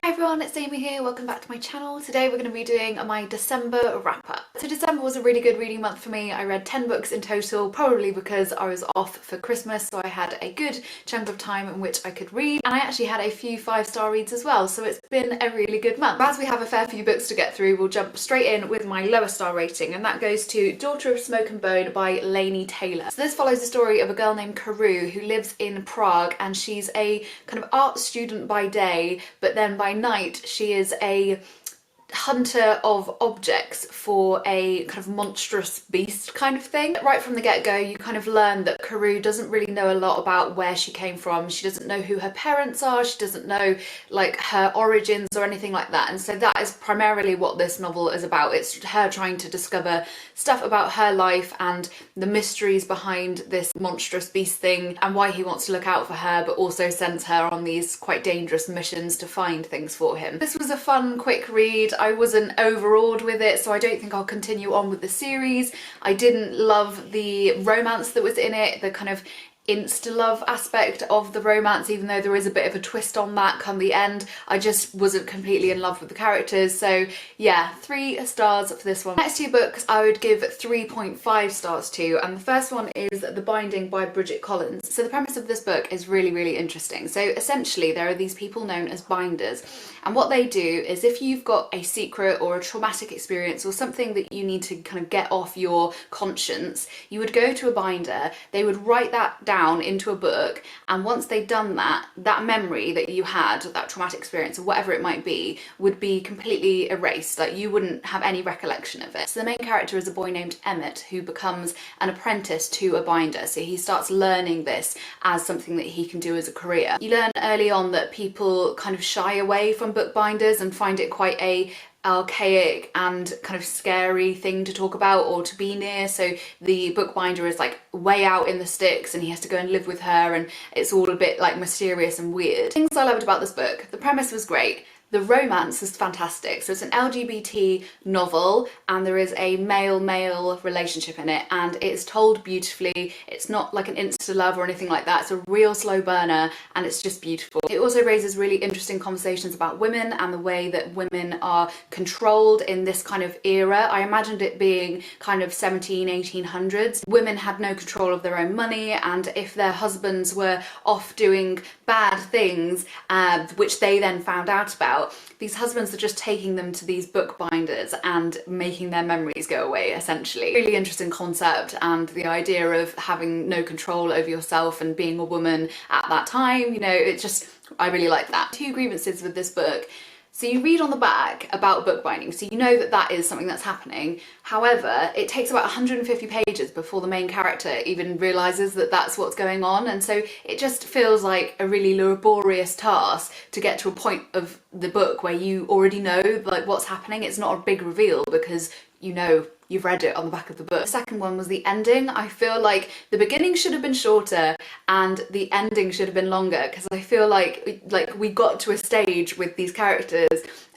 Hi everyone, it's Amy here. Welcome back to my channel. Today we're going to be doing my December wrap-up. So December was a really good reading month for me. I read 10 books in total, probably because I was off for Christmas, so I had a good chunk of time in which I could read, and I actually had a few 5-star reads as well, so it's been a really good month. As we have a fair few books to get through, we'll jump straight in with my lower star rating, and that goes to Daughter of Smoke and Bone by Laini Taylor. So this follows the story of a girl named Karu who lives in Prague, and she's a kind of art student by day, but then by night she is a hunter of objects for a kind of monstrous beast kind of thing. Right from the get-go you kind of learn that Karu doesn't really know a lot about where she came from. She doesn't know who her parents are, she doesn't know like her origins or anything like that, and so that is primarily what this novel is about. It's her trying to discover stuff about her life and the mysteries behind this monstrous beast thing and why he wants to look out for her, but also sends her on these quite dangerous missions to find things for him. This was a fun, quick read. I wasn't overawed with it, so I don't think I'll continue on with the series. I didn't love the romance that was in it, the kind of insta-love aspect of the romance, even though there is a bit of a twist on that come the end. I just wasn't completely in love with the characters, so yeah, 3 stars for this one. Next 2 books I would give 3.5 stars to, and the first one is The Binding by Bridget Collins. So the premise of this book is really interesting. So essentially there are these people known as binders, and what they do is if you've got a secret or a traumatic experience or something that you need to kind of get off your conscience, you would go to a binder, they would write that down into a book, and once they'd done that, that memory that you had, that traumatic experience or whatever it might be, would be completely erased. Like you wouldn't have any recollection of it. So the main character is a boy named Emmett who becomes an apprentice to a binder, so he starts learning this as something that he can do as a career. You learn early on that people kind of shy away from bookbinders and find it quite a archaic and kind of scary thing to talk about or to be near. So the bookbinder is like way out in the sticks and he has to go and live with her, and it's all a bit like mysterious and weird. Things I loved about this book: the premise was great. The romance is fantastic. So it's an LGBT novel and there is a male-male relationship in it, and it's told beautifully. It's not like an insta-love or anything like that. It's a real slow burner and it's just beautiful. It also raises really interesting conversations about women and the way that women are controlled in this kind of era. I imagined it being kind of 1800s. Women had no control of their own money, and if their husbands were off doing bad things, which they then found out about, these husbands are just taking them to these bookbinders and making their memories go away, essentially. Really interesting concept, and the idea of having no control over yourself and being a woman at that time, you know, it just, I really like that. 2 grievances with this book. So you read on the back about bookbinding, so you know that that is something that's happening. However, it takes about 150 pages before the main character even realises that that's what's going on, and so it just feels like a really laborious task to get to a point of the book where you already know like what's happening. It's not a big reveal because you know, you've read it on the back of the book. The second one was the ending. I feel like the beginning should have been shorter and the ending should have been longer, because I feel like we got to a stage with these characters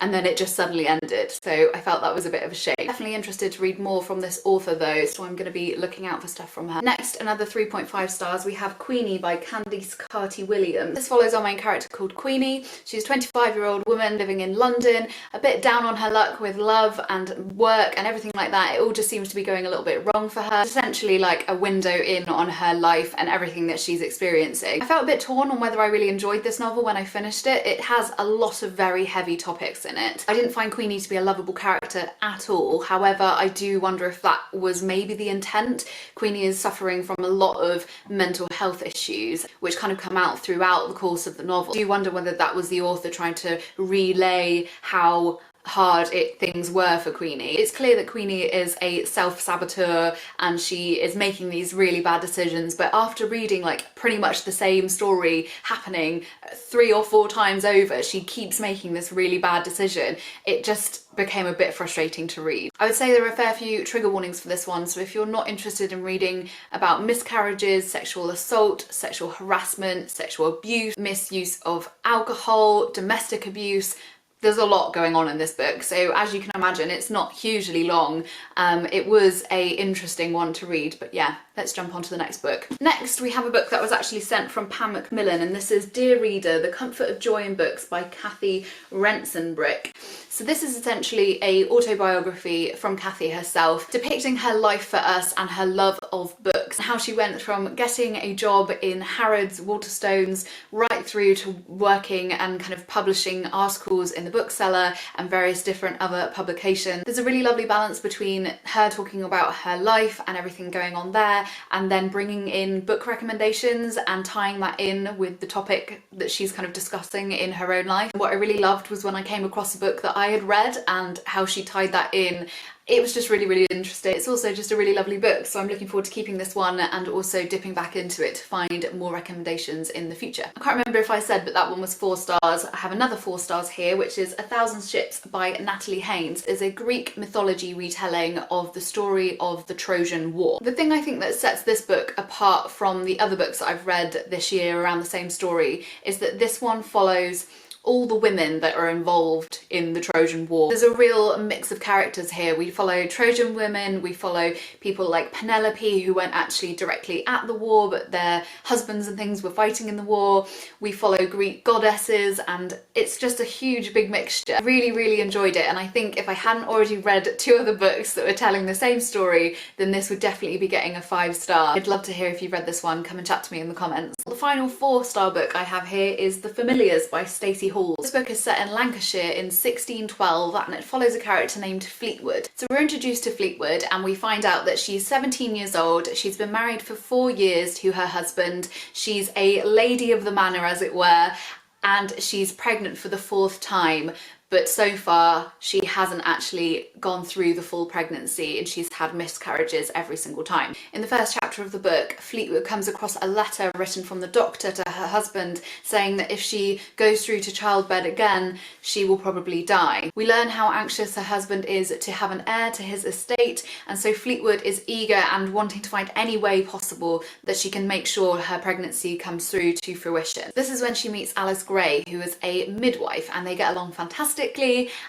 and then it just suddenly ended. So I felt that was a bit of a shame. Definitely interested to read more from this author though, so I'm going to be looking out for stuff from her. Next, another 3.5 stars, we have Queenie by Candice Carty-Williams. This follows our main character called Queenie. She's a 25-year-old woman living in London, a bit down on her luck with love and work and everything like that. It all just seems to be going a little bit wrong for her. It's essentially like a window in on her life and everything that she's experiencing. I felt a bit torn on whether I really enjoyed this novel when I finished it. It has a lot of very heavy topics in it. I didn't find Queenie to be a lovable character at all. However, I do wonder if that was maybe the intent. Queenie is suffering from a lot of mental health issues which kind of come out throughout the course of the novel. I do wonder whether that was the author trying to relay how hard things were for Queenie. It's clear that Queenie is a self-saboteur and she is making these really bad decisions, but after reading like pretty much the same story happening 3 or 4 times over, she keeps making this really bad decision. It just became a bit frustrating to read. I would say there are a fair few trigger warnings for this one, so if you're not interested in reading about miscarriages, sexual assault, sexual harassment, sexual abuse, misuse of alcohol, domestic abuse, there's a lot going on in this book, so as you can imagine, it's not hugely long. It was a interesting one to read, but yeah, let's jump on to the next book. Next, we have a book that was actually sent from Pam Macmillan, and this is Dear Reader, The Comfort of Joy in Books by Kathy Rensenbrick. So this is essentially a autobiography from Kathy herself, depicting her life for us and her love of books, and how she went from getting a job in Harrods, Waterstones, right through to working and kind of publishing articles in the bookseller and various different other publications. There's a really lovely balance between her talking about her life and everything going on there, and then bringing in book recommendations and tying that in with the topic that she's kind of discussing in her own life. What I really loved was when I came across a book that I had read and how she tied that in. It was just really, really interesting. It's also just a really lovely book, so I'm looking forward to keeping this one and also dipping back into it to find more recommendations in the future. I can't remember if I said, but that one was 4 stars. I have another 4 stars here, which is A Thousand Ships by Natalie Haynes. It's a Greek mythology retelling of the story of the Trojan War. The thing I think that sets this book apart from the other books that I've read this year around the same story is that this one follows all the women that are involved in the Trojan War. There's a real mix of characters here. We follow Trojan women, we follow people like Penelope, who weren't actually directly at the war, but their husbands and things were fighting in the war. We follow Greek goddesses, and it's just a huge big mixture. I really, really enjoyed it, and I think if I hadn't already read 2 other books that were telling the same story, then this would definitely be getting a 5 star. I'd love to hear if you've read this one. Come and chat to me in the comments. The final 4-star book I have here is The Familiars by Stacey Hall. This book is set in Lancashire in 1612, and it follows a character named Fleetwood. So we're introduced to Fleetwood and we find out that she's 17 years old, she's been married for 4 years to her husband, she's a lady of the manor as it were, and she's pregnant for the 4th time. But so far she hasn't actually gone through the full pregnancy and she's had miscarriages every single time. In the first chapter of the book, Fleetwood comes across a letter written from the doctor to her husband saying that if she goes through to childbed again, she will probably die. We learn how anxious her husband is to have an heir to his estate, and so Fleetwood is eager and wanting to find any way possible that she can make sure her pregnancy comes through to fruition. This is when she meets Alice Gray, who is a midwife, and they get along fantastically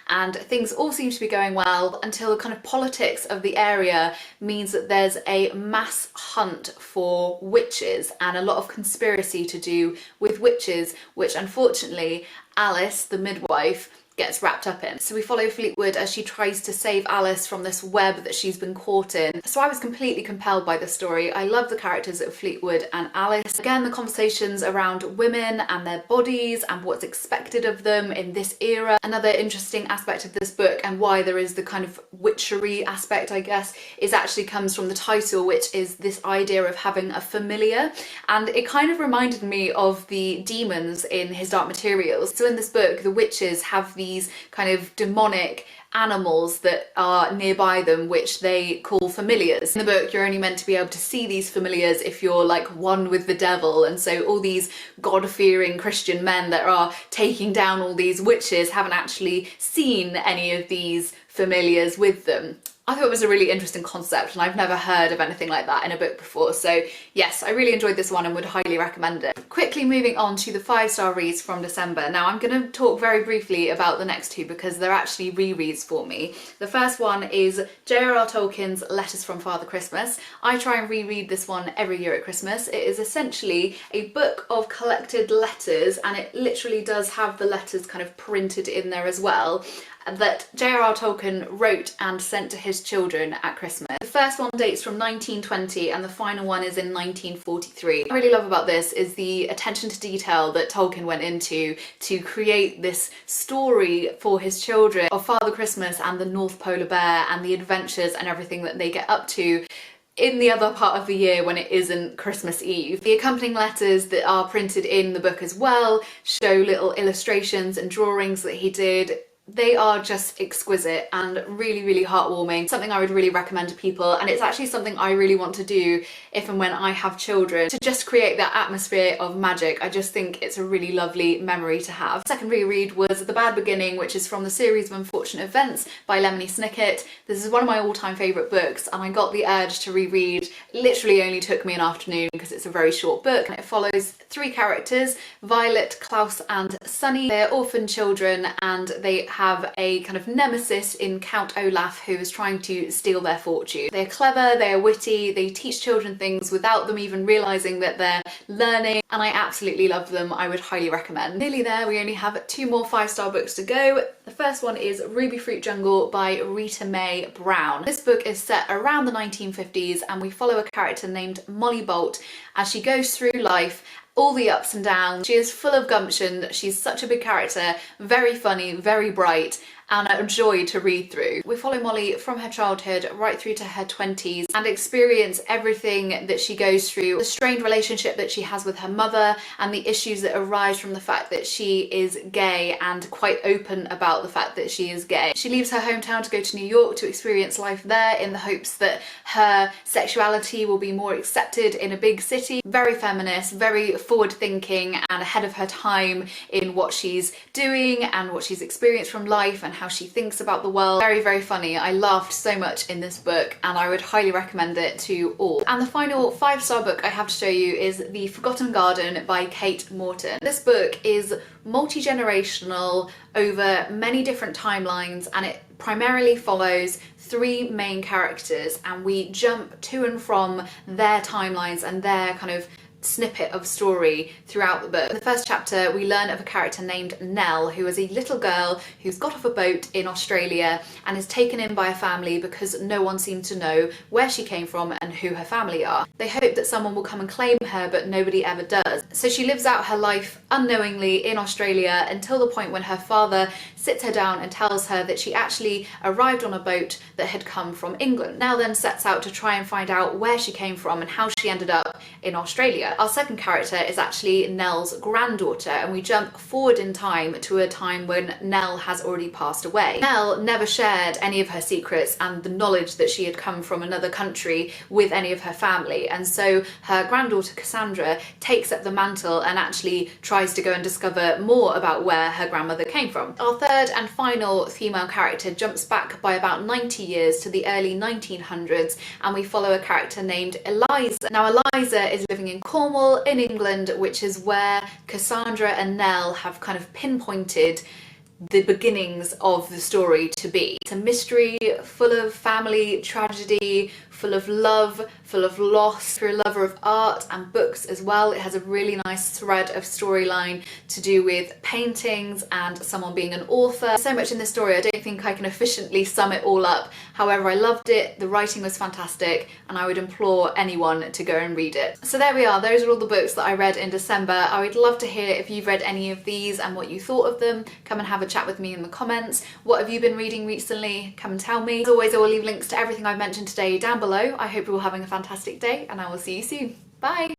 and things all seem to be going well until the kind of politics of the area means that there's a mass hunt for witches and a lot of conspiracy to do with witches, which unfortunately Alice, the midwife, gets wrapped up in. So we follow Fleetwood as she tries to save Alice from this web that she's been caught in. So I was completely compelled by the story. I love the characters of Fleetwood and Alice. Again, the conversations around women and their bodies and what's expected of them in this era. Another interesting aspect of this book, and why there is the kind of witchery aspect, I guess, is actually comes from the title, which is this idea of having a familiar. And it kind of reminded me of the demons in His Dark Materials. So in this book, the witches have these kind of demonic animals that are nearby them, which they call familiars. In the book, you're only meant to be able to see these familiars if you're like one with the devil, and so all these God-fearing Christian men that are taking down all these witches haven't actually seen any of these familiars with them. I thought it was a really interesting concept, and I've never heard of anything like that in a book before, so yes, I really enjoyed this one and would highly recommend it. Quickly moving on to the 5-star reads from December. Now I'm going to talk very briefly about the next 2 because they're actually rereads for me. The first one is J.R.R. Tolkien's Letters from Father Christmas. I try and reread this one every year at Christmas. It is essentially a book of collected letters, and it literally does have the letters kind of printed in there as well, that J.R.R. Tolkien wrote and sent to his children at Christmas. The first one dates from 1920 and the final one is in 1943. What I really love about this is the attention to detail that Tolkien went into to create this story for his children of Father Christmas and the North Polar Bear and the adventures and everything that they get up to in the other part of the year when it isn't Christmas Eve. The accompanying letters that are printed in the book as well show little illustrations and drawings that he did. They are just exquisite and really, really heartwarming. Something I would really recommend to people, and it's actually something I really want to do if and when I have children, to just create that atmosphere of magic. I just think it's a really lovely memory to have. Second reread was The Bad Beginning, which is from the series of Unfortunate Events by Lemony Snicket. This is one of my all-time favourite books, and I got the urge to reread. It literally only took me an afternoon because it's a very short book, and it follows three characters, Violet, Klaus and Sunny. They're orphan children, and they have a kind of nemesis in Count Olaf who is trying to steal their fortune. They're clever, they're witty, they teach children things without them even realising that they're learning, and I absolutely love them. I would highly recommend. Nearly there, we only have 2 more 5-star books to go. The first one is Ruby Fruit Jungle by Rita Mae Brown. This book is set around the 1950s, and we follow a character named Molly Bolt as she goes through life, all the ups and downs. She is full of gumption, she's such a big character, very funny, very bright, and a joy to read through. We follow Molly from her childhood right through to her 20s and experience everything that she goes through, the strained relationship that she has with her mother and the issues that arise from the fact that she is gay and quite open about the fact that she is gay. She leaves her hometown to go to New York to experience life there in the hopes that her sexuality will be more accepted in a big city. Very feminist, very forward thinking and ahead of her time in what she's doing and what she's experienced from life and how she thinks about the world. Very, very funny. I laughed so much in this book, and I would highly recommend it to all. And the final 5-star book I have to show you is The Forgotten Garden by Kate Morton. This book is multi-generational over many different timelines, and it primarily follows 3 main characters, and we jump to and from their timelines and their kind of snippet of story throughout the book. In the first chapter, we learn of a character named Nell, who is a little girl who's got off a boat in Australia and is taken in by a family because no one seems to know where she came from and who her family are. They hope that someone will come and claim her, but nobody ever does. So she lives out her life unknowingly in Australia until the point when her father sits her down and tells her that she actually arrived on a boat that had come from England. Nell then sets out to try and find out where she came from and how she ended up in Australia. Our second character is actually Nell's granddaughter, and we jump forward in time to a time when Nell has already passed away. Nell never shared any of her secrets and the knowledge that she had come from another country with any of her family, and so her granddaughter Cassandra takes up the mantle and actually tries to go and discover more about where her grandmother came from. Our third and final female character jumps back by about 90 years to the early 1900s, and we follow a character named Eliza. Now Eliza is living in Cornwall in England, which is where Cassandra and Nell have kind of pinpointed the beginnings of the story to be. It's a mystery full of family tragedy, full of love, full of loss. If you're a lover of art and books as well, it has a really nice thread of storyline to do with paintings and someone being an author. So much in this story, I don't think I can efficiently sum it all up. However, I loved it, the writing was fantastic, and I would implore anyone to go and read it. So there we are, those are all the books that I read in December. I would love to hear if you've read any of these and what you thought of them. Come and have a chat with me in the comments. What have you been reading recently? Come and tell me. As always, I will leave links to everything I've mentioned today down below. I hope you're all having a fantastic day, and I will see you soon. Bye!